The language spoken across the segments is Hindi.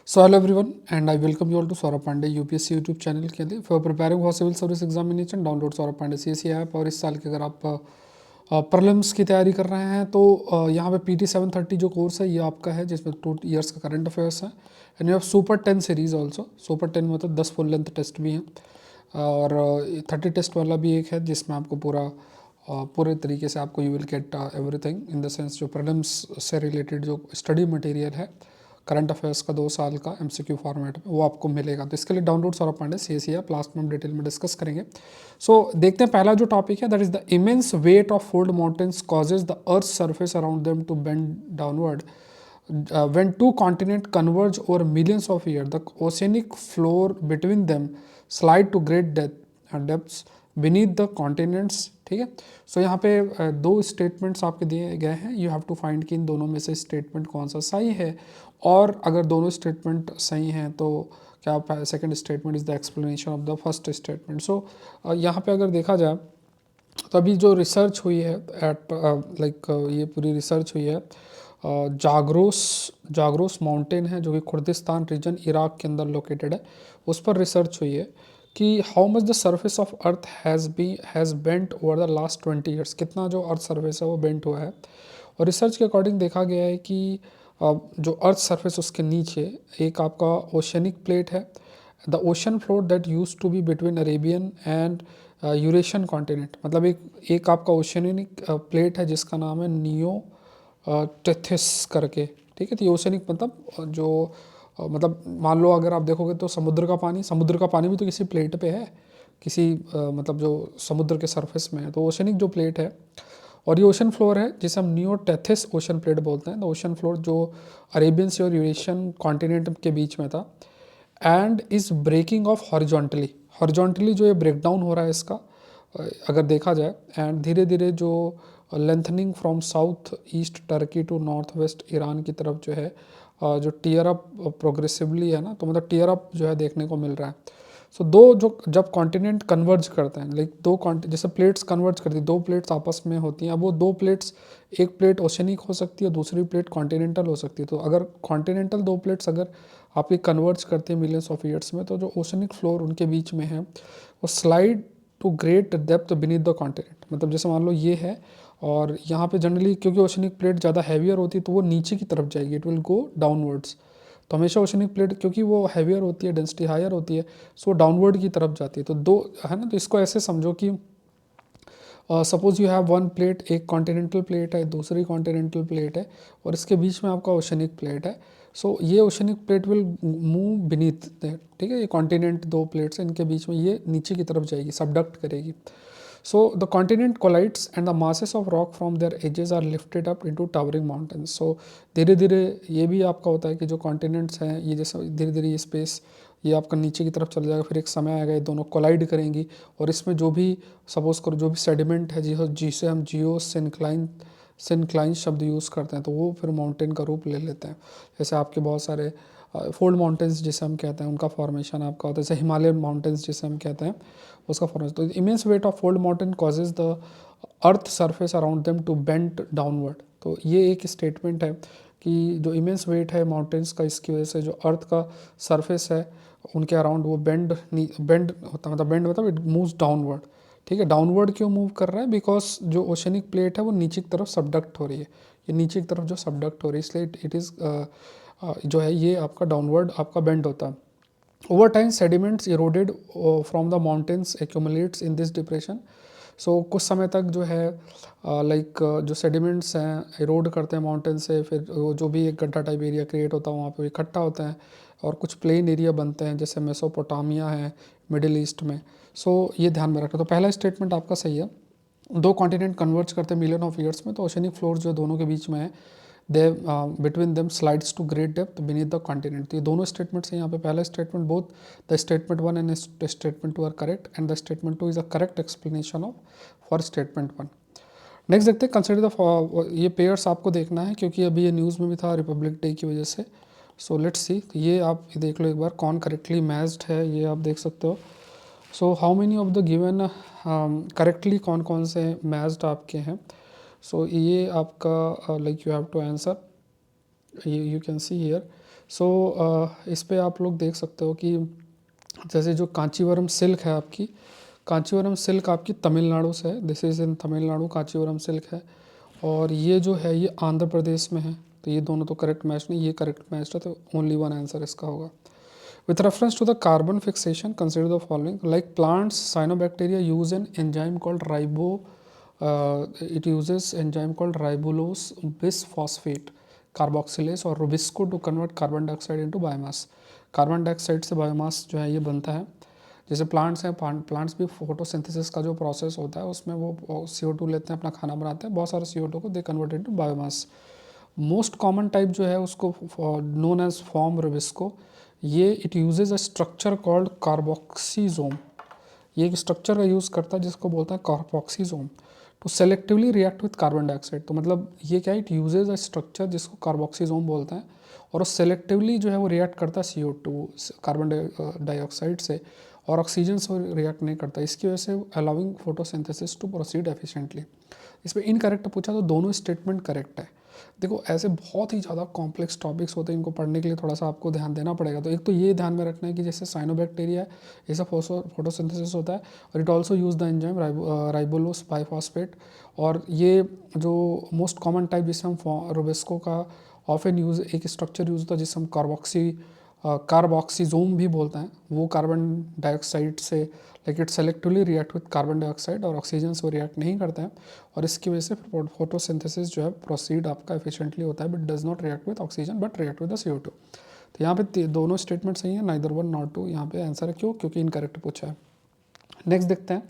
So hello everyone and I welcome you all to Saurabh Pandey UPSC YouTube channel के लिए for preparing for civil service examination download Saurabh Pandey CSC app. और इस साल के अगर आप प्रलिम्स की तैयारी कर रहे हैं तो यहाँ पे PT 730 जो कोर्स है ये आपका है, जिसमें 2 years का करंट अफेयर्स है and you have super 10 series also. Super 10 मतलब 10 फुल लेंथ टेस्ट भी हैं और 30 टेस्ट वाला भी एक है, जिसमें आपको पूरे तरीके से आपको you will get everything in the sense जो प्रलिम्स से रिलेटेड जो स्टडी मटेरियल है करंट अफेयर्स का 2 साल का एमसीक्यू फॉर्मेट में वो आपको मिलेगा। तो इसके लिए download Saurabh Pandey CSC app last में हम डिटेल में डिस्कस करेंगे। सो देखते हैं पहला जो टॉपिक है that is the immense weight of fold mountains causes the earth surface around them to bend downward when two continents converge over millions of years. The oceanic floor between them slide to great depths beneath the continents। ठीक है, सो यहाँ पे दो स्टेटमेंट्स आपके दिए गए हैं, यू हैव टू फाइंड कि इन दोनों में से स्टेटमेंट कौन सा सही है, और अगर दोनों स्टेटमेंट सही हैं तो क्या second statement is the explanation of the first statement. So यहाँ पे अगर देखा जाए तो अभी जो रिसर्च हुई है एट ये पूरी रिसर्च हुई है जागरोस जागरोस माउंटेन है जो कि कुर्दिस्तान रीजन इराक के अंदर लोकेटेड है, उस पर रिसर्च हुई है कि how much the surface of earth has bent over the last 20 years, कितना जो अर्थ सरफेस है वो बेंट हुआ है। और रिसर्च के अकॉर्डिंग देखा गया है कि जो अर्थ सरफेस उसके नीचे एक आपका ओशनिक प्लेट है, the ocean floor that use to be between Arabian and Eurasian continent. मतलब एक आपका ओशनिक प्लेट है जिसका नाम है नियो टेथिस करके। ठीक है, तो ये ओशनिक मतलब जो मतलब मान लो अगर आप देखोगे तो समुद्र का पानी भी तो किसी प्लेट पे है, किसी मतलब जो समुद्र के सरफेस में है, तो ओशनिक जो प्लेट है और ये ओशन फ्लोर है जिसे हम नियोटेथिस ओशन प्लेट बोलते हैं। तो ओशन फ्लोर जो अरेबियन सी और यूरेशियन कॉन्टिनेंट के बीच में था and is breaking off horizontally जो ये ब्रेक डाउन हो रहा है इसका अगर देखा जाए, एंड धीरे धीरे जो lengthening from south east Turkey to north west Iran की तरफ जो है जो टीयर अप प्रोग्रेसिवली है ना, तो मतलब टीयर अप जो है देखने को मिल रहा है। सो दो जो जब कॉन्टिनेंट कन्वर्ज करते हैं, लाइक जैसे प्लेट्स कन्वर्ज करती है, दो प्लेट्स आपस में होती हैं, अब वो दो प्लेट्स एक प्लेट ओशनिक हो सकती है और दूसरी प्लेट कॉन्टिनेंटल हो सकती है। तो अगर कॉन्टिनेंटल दो प्लेट्स अगर आपकी कन्वर्ज करते हैं मिलियंस ऑफ ईयर्स में, तो जो ओशनिक फ्लोर उनके बीच में है वो slide to great depth beneath the continent. मतलब जैसे मान लो ये है और यहाँ पे जनरली क्योंकि ओशनिक प्लेट ज़्यादा हैवियर होती है तो वो नीचे की तरफ जाएगी, इट विल गो डाउनवर्ड्स। तो हमेशा ओशनिक प्लेट क्योंकि वो हैवियर होती है, डेंसिटी हायर होती है, सो डाउनवर्ड की तरफ जाती है। तो दो है ना, तो इसको ऐसे समझो कि suppose you have one plate, एक कॉन्टिनेंटल प्लेट है, दूसरी कॉन्टिनेंटल प्लेट है और इसके बीच में आपका ओशनिक प्लेट है। सो ये oceanic plate will move beneath that. ठीक है, ये कॉन्टिनेंट दो प्लेट्स हैं, इनके बीच में ये नीचे की तरफ जाएगी, सबडक्ट करेगी। So the continent collides and the masses of rock from their edges are lifted up into towering mountains. So धीरे धीरे ये भी आपका होता है कि जो कॉन्टिनेंट्स हैं ये जैसे धीरे धीरे ये स्पेस ये आपका नीचे की तरफ चला जाएगा, फिर एक समय आएगा ये दोनों कोलाइड करेंगी और इसमें जो भी सपोज करो जो भी सेडिमेंट है जिसे हम जियो सिंक्लाइन शब्द यूज़ करते हैं, तो वो फिर माउंटेन का रूप ले लेते हैं। जैसे आपके बहुत सारे फोल्ड माउंटेन्स जिसे हम कहते हैं उनका फॉर्मेशन आपका होता है, जैसे हिमालयन माउंटेन्स जिसे हम कहते हैं उसका फॉर्मेशन। तो immense weight of fold mountain causes the earth surface around them to bend downward. तो ये एक स्टेटमेंट है कि जो इमेंस वेट है माउंटेन्स का, इसकी वजह से जो अर्थ का सरफेस है उनके अराउंड वो बेंड होता है, मतलब बेंड मतलब इट मूव्स डाउनवर्ड। ठीक है, डाउनवर्ड क्यों मूव कर रहा है, बिकॉज जो ओशनिक प्लेट है वो नीचे की तरफ सबडक्ट हो रही है, ये नीचे की तरफ जो सबडक्ट हो रही है इसलिए इट इज़ जो है ये आपका डाउनवर्ड आपका बेंड होता है। Over time sediments eroded from the mountains accumulates in this depression. So कुछ समय तक जो है जो सेडिमेंट्स हैं इरोड करते हैं माउंटेन से, फिर वो जो भी एक गड्ढा टाइप एरिया क्रिएट होता है वहाँ पे इकट्ठा होते हैं और कुछ प्लेन एरिया बनते हैं जैसे मेसोपोटामिया है मिडिल ईस्ट में। सो ये ध्यान में रखना। तो पहला स्टेटमेंट आपका सही है, दो कॉन्टिनेंट कन्वर्ज करते हैं मिलियन ऑफ ईयर्स में, तो ओशनिक फ्लोर जो दोनों के बीच में है the between them slides to great depth beneath the continent. तो ये दोनों स्टेटमेंट्स हैं यहाँ पे। पहला statement both the statement 1 and statement 2 are correct and the statement 2 is a correct explanation of for statement 1। Next देखते हैं, कंसिडर द ये पेयर्स आपको देखना है क्योंकि अभी ये न्यूज़ में भी था रिपब्लिक डे की वजह से। सो लेट्स सी, ये आप देख लो एक बार कौन करेक्टली मैच्ड है, ये आप देख सकते हो। So how many of the given correctly कौन कौन से मैच्ड आपके हैं। सो ये आपका like you have to answer, you can see here so इस पे आप लोग देख सकते हो कि जैसे जो कांचीवरम सिल्क है आपकी, कांचीवरम सिल्क आपकी तमिलनाडु से है, this is in Tamil Nadu Kanjeevaram silk है। और ये जो है ये आंध्र प्रदेश में है। तो ये दोनों तो करेक्ट मैच नहीं, ये करेक्ट मैच है, तो ओनली वन आंसर इसका होगा। With reference to the carbon fixation, consider the following. Like plants, cyanobacteria use an enzyme called it uses enzyme called ribulose bisphosphate carboxylase और rubisco to convert carbon dioxide into biomass. Carbon dioxide से बायोमास जो है ये बनता है। जैसे प्लांट्स हैं, प्लांट्स भी फोटोसिंथेसिस का जो प्रोसेस होता है उसमें वो CO2 लेते हैं, अपना खाना बनाते हैं, बहुत सारे CO2 को they convert into biomass. Most common type जो है उसको नोन एज फॉर्म रुबिस्को, ये it uses a structure called carboxysome. ये एक स्ट्रक्चर का यूज़ करता है जिसको बोलता है carboxysome to selectively react with carbon dioxide. तो मतलब ये क्या है, इट यूजेज अ स्ट्रक्चर जिसको कार्बोक्सीजोम बोलते हैं और वो सेलेक्टिवली जो है वो रिएक्ट करता है CO2 कार्बन डाइऑक्साइड से, और ऑक्सीजन से रिएक्ट नहीं करता। इसकी वजह से allowing photosynthesis to proceed efficiently. इस पर इनकरेक्ट पूछा तो दोनों स्टेटमेंट करेक्ट है। देखो ऐसे बहुत ही ज़्यादा कॉम्प्लेक्स टॉपिक्स होते हैं, इनको पढ़ने के लिए थोड़ा सा आपको ध्यान देना पड़ेगा। तो एक तो ये ध्यान में रखना है कि जैसे साइनोबैक्टीरिया है, ये सब फोटोसिंथेसिस होता है और it also use the enzyme ribulose biphosphate. और ये जो मोस्ट कॉमन टाइप जिसे हम रोबेस्को का ऑफन यूज एक स्ट्रक्चर यूज होता है जिसे हम कार्बोक्सीजोम भी बोलते हैं, वो कार्बन डाइऑक्साइड से like it selectively react with carbon dioxide और ऑक्सीजन से वो रिएक्ट नहीं करते हैं, और इसकी वजह से फोटोसिंथेसिस जो है प्रोसीड आपका एफिशिएंटली होता है, but does not react with oxygen but react with the CO2। तो यहाँ पे दोनों स्टेटमेंट सही है, नाइदर वन नॉट टू यहाँ पे आंसर है। क्यों? क्योंकि इनकरेक्ट पूछा है। नेक्स्ट देखते हैं,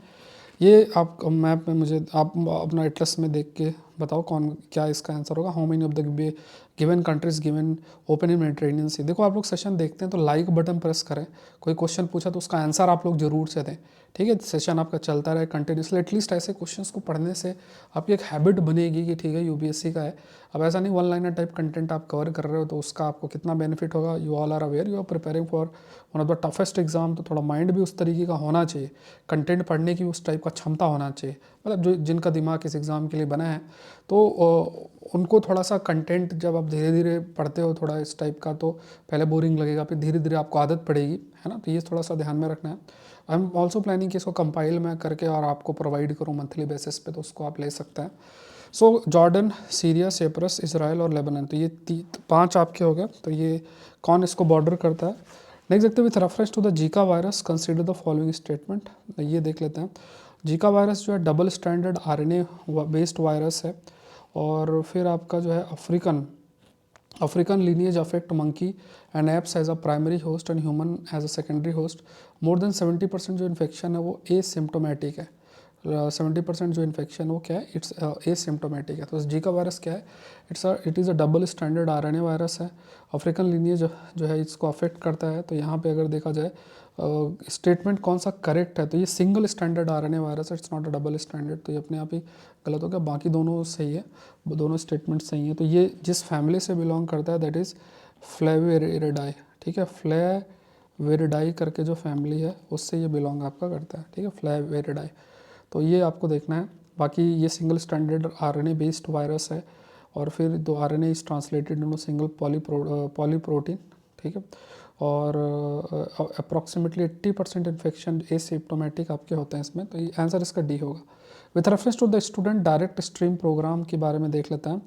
ये आप मैप में मुझे आप अपना एटलस में देख के बताओ कौन क्या इसका आंसर होगा। How many of the given countries given open in Mediterranean sea. देखो आप लोग सेशन देखते हैं तो लाइक बटन प्रेस करें, कोई क्वेश्चन पूछा तो उसका आंसर आप लोग जरूर से दें, ठीक है। सेशन आपका चलता रहे कंटिन्यूसली, एटलीस्ट ऐसे क्वेश्चंस को पढ़ने से आपकी एक हैबिट बनेगी कि ठीक है UPSC का है। अब ऐसा नहीं वन लाइनर टाइप कंटेंट आप कवर कर रहे हो तो उसका आपको कितना बेनिफिट होगा। You all are aware, you are preparing for one of the toughest exam, तो थोड़ा माइंड भी उस तरीके का होना चाहिए, कंटेंट पढ़ने की उस टाइप का क्षमता होना चाहिए। मतलब जो जिनका दिमाग इस एग्ज़ाम के लिए बना है तो उनको थोड़ा सा कंटेंट जब आप धीरे धीरे पढ़ते हो थोड़ा इस टाइप का, तो पहले बोरिंग लगेगा, फिर धीरे धीरे आपको आदत पड़ेगी, है ना। तो ये थोड़ा सा ध्यान में रखना है। आई एम ऑल्सो प्लानिंग कि इसको कंपाइल मैं करके और आपको प्रोवाइड करूँ मंथली बेसिस पे, तो उसको आप ले सकते हैं। सो जॉर्डन, सीरिया, सेप्रस, इसराइल और लेबनान, तो ये 5 आपके हो गए। तो ये कौन इसको बॉर्डर करता है। नेक्स्ट देखते हैं, with reference to the Zika virus consider the following statement. ये देख लेते हैं। जीका वायरस जो है double standard RNA based virus है, और फिर आपका जो है African lineage affect monkey and apes as a primary host and human as a secondary host. More than 70% जो इन्फेक्शन है वो एसिम्टोमेटिक है। 70% जो इन्फेक्शन वो क्या है, इट्स एसिम्टोमेटिक है। तो जीका वायरस क्या है, it is a double standard RNA virus है। अफ्रीकन लीनिएज जो है इसको अफेक्ट करता है। तो यहाँ पे अगर देखा जाए स्टेटमेंट कौन सा करेक्ट है, तो ये सिंगल स्टैंडर्ड RNA वायरस है, it's not a double standard. तो ये अपने आप ही गलत हो गया, बाकी दोनों सही है, दोनों स्टेटमेंट सही है। तो ये जिस फैमिली से बिलोंग करता है दैट इज़ फ्लेविरिडाई, ठीक है। फ्लेविरिडाई करके जो फैमिली है उससे ये बिलोंग आपका करता है, ठीक है, फ्लेविरिडाई। तो ये आपको देखना है। बाकी ये single standard RNA based virus है, और फिर दो RNA is translated into single polyprotein, ठीक है। और अप्रॉक्सीमेटली 80% इन्फेक्शन एसिम्प्टोमेटिक आपके होते हैं इसमें। तो ये आंसर इसका D होगा। With reference to the student direct stream program के बारे में देख लेते हैं।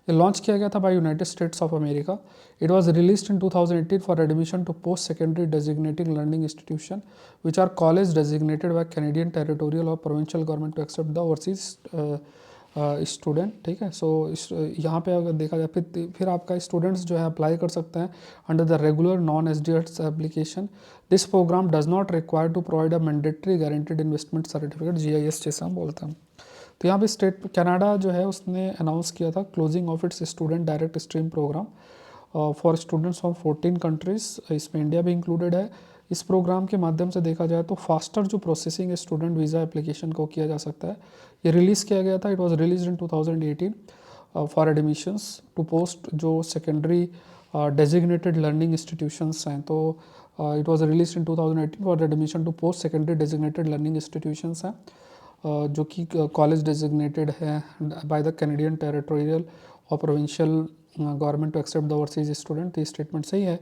ये लॉन्च किया गया था by United States of America. It was released in 2018 for admission to post secondary designating learning institution which are college designated by Canadian territorial और provincial government to accept the overseas student, ठीक है। सो यहाँ पे अगर देखा जाए फिर आपका स्टूडेंट्स जो है अप्लाई कर सकते हैं under the regular non SDH application. This program does not require to provide a mandatory guaranteed investment certificate, GIS जैसे हम बोलते हैं। तो यहाँ पे स्टेट कनाडा जो है उसने अनाउंस किया था closing of its student direct stream program for students from 14 countries, इसमें इंडिया भी इंक्लूडेड है। इस प्रोग्राम के माध्यम से देखा जाए तो फास्टर जो प्रोसेसिंग स्टूडेंट वीज़ा एप्लीकेशन को किया जा सकता है। ये रिलीज़ किया गया था, it was released in 2018 for admissions to post जो सेकेंडरी डेजिग्नेटेड लर्निंग इंस्टीट्यूशंस हैं। तो it was released in 2018 for admission to post secondary designated learning institutions हैं, जो कि कॉलेज डेजिग्नेटेड है बाय द कैनेडियन टेरिटोरियल और provincial government to accept the overseas student, ये स्टेटमेंट सही है।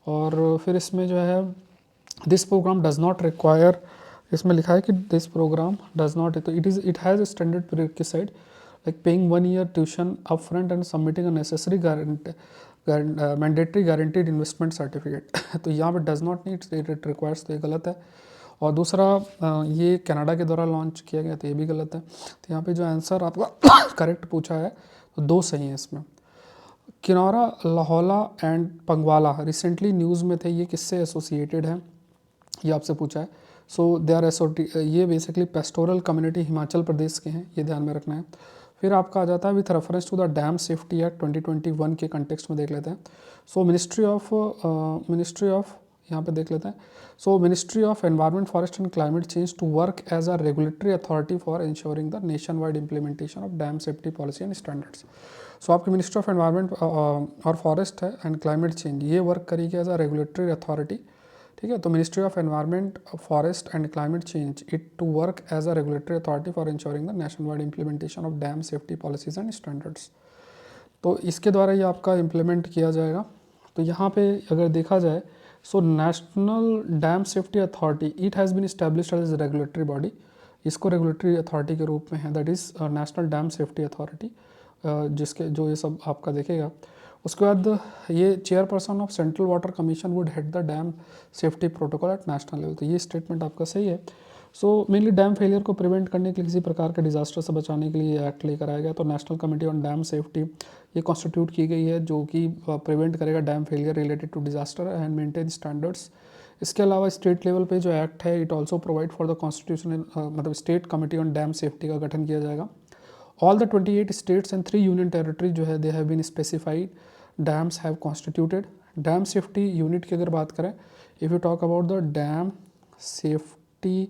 और फिर इसमें जो है this program does not require, इसमें लिखा है कि दिस प्रोग्राम डज नॉट, तो it has standard prerequisite like paying 1 year tuition upfront and submitting a necessary mandatory guaranteed investment certificate तो यहाँ पे does not need, it requires, तो ये गलत है। और दूसरा ये कनाडा के द्वारा लॉन्च किया गया, तो ये भी गलत है। तो यहाँ पे जो आंसर आपका करेक्ट पूछा है तो 2 सही है इसमें। किनौरा, लाहौला एंड पंगवाला रिसेंटली न्यूज़ में थे, ये किससे एसोसिएटेड है, ये आपसे पूछा है। सो दे आर ये basically pastoral community Himachal Pradesh के हैं, ये ध्यान में रखना है। फिर आपका आ जाता है with reference to the dam safety act 2021 के कंटेक्स्ट में देख लेते हैं। सो मिनिस्ट्री ऑफ यहाँ पे देख लेते हैं। So ministry of environment, forest and climate change to work as a regulatory authority for ensuring the nation wide implementation of dam safety policy and standards. So आपकी मिनिस्ट्री ऑफ एनवायरनमेंट और फॉरेस्ट है एंड क्लाइमेट चेंज, ये वर्क करेगी एज अ रेगुलेटरी अथॉरिटी, ठीक है। तो ministry of environment, forest and climate change it to work as a regulatory authority for ensuring the national wide implementation of dam safety policies and standards. तो इसके द्वारा ये आपका इम्प्लीमेंट किया जाएगा। तो यहाँ पे अगर देखा जाए, so national dam safety authority it has been established as regulatory body, इसको रेगुलेटरी अथॉरिटी के रूप में है, that is national dam safety authority, जिसके जो ये सब आपका देखेगा। उसके बाद ये chairperson of central water commission would head the dam safety protocol at national level, तो ये स्टेटमेंट आपका सही है। सो मेनली डैम फेलियर को प्रिवेंट करने के लिए, किसी प्रकार के डिजास्टर से बचाने के लिए एक्ट लेकर आया गया। तो national committee on dam safety ये कॉन्स्टिट्यूट की गई है, जो कि प्रिवेंट करेगा dam failure related to disaster and maintain standards. इसके अलावा स्टेट लेवल पे जो एक्ट है it also provide for the constitution, मतलब state committee on dam safety का गठन किया जाएगा। All the 28 states and 3 union territory जो है they have been specified dams have constituted dam safety unit की अगर बात करें, if you talk about the dam safety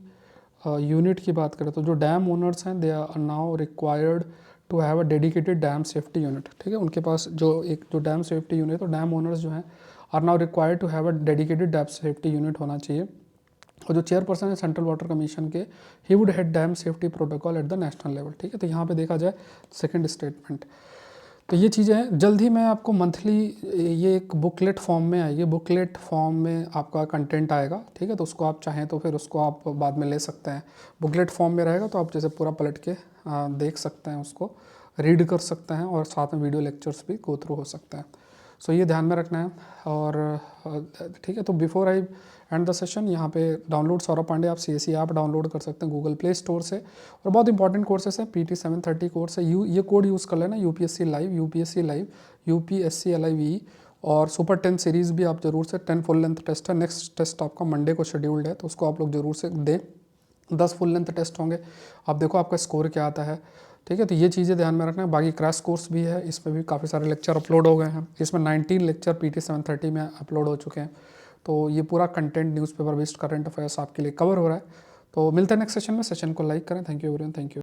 unit की बात करें, तो जो डैम ओनर्स हैं they are now required to have a dedicated dam safety unit, ठीक है। उनके पास जो एक जो डैम सेफ्टी यूनिट, तो डैम ओनर्स जो हैं are now required to have a dedicated dam safety unit होना चाहिए। और जो चेयरपर्सन है सेंट्रल वाटर कमीशन के, he would head dam safety protocol at the national level, ठीक है। तो यहाँ पे देखा जाए सेकंड स्टेटमेंट, तो ये चीज़ें हैं। जल्द ही मैं आपको मंथली ये एक बुकलेट फॉर्म में आएगी, बुकलेट फॉर्म में आपका कंटेंट आएगा, ठीक है। तो उसको आप चाहें तो फिर उसको आप बाद में ले सकते हैं, बुकलेट फॉर्म में रहेगा, तो आप जैसे पूरा पलट के देख सकते हैं, उसको रीड कर सकते हैं और साथ में वीडियो लेक्चर्स भी गो थ्रू हो सकते हैं। सो ये ध्यान में रखना है। और ठीक है, तो before I and the session, यहाँ पे डाउनलोड सौरभ पांडे, आप CSE ऐप डाउनलोड कर सकते हैं गूगल प्ले स्टोर से। और बहुत इंपॉर्टेंट कोर्सेस है, PT 730 कोर्स है, ये कोड यूज़ कर लेना, UPSC लाइव, UPSC LIVE। और सुपर 10 सीरीज़ भी आप जरूर से, 10 फुल लेंथ टेस्ट है, नेक्स्ट टेस्ट आपका मंडे को शेड्यूल्ड है, तो उसको आप लोग जरूर से दें। 10 फुल लेंथ टेस्ट होंगे, आप देखो आपका स्कोर क्या आता है, ठीक है। तो ये चीज़ें ध्यान में रखना है। बाकी क्रैश कोर्स भी है, इसमें भी काफ़ी सारे लेक्चर अपलोड हो गए हैं, इसमें 19 लेक्चर PT 730 में अपलोड हो चुके हैं। तो ये पूरा content newspaper based current affairs आपके लिए कवर हो रहा है। तो मिलते हैं नेक्स्ट सेशन में, सेशन को लाइक करें। Thank you everyone, thank you.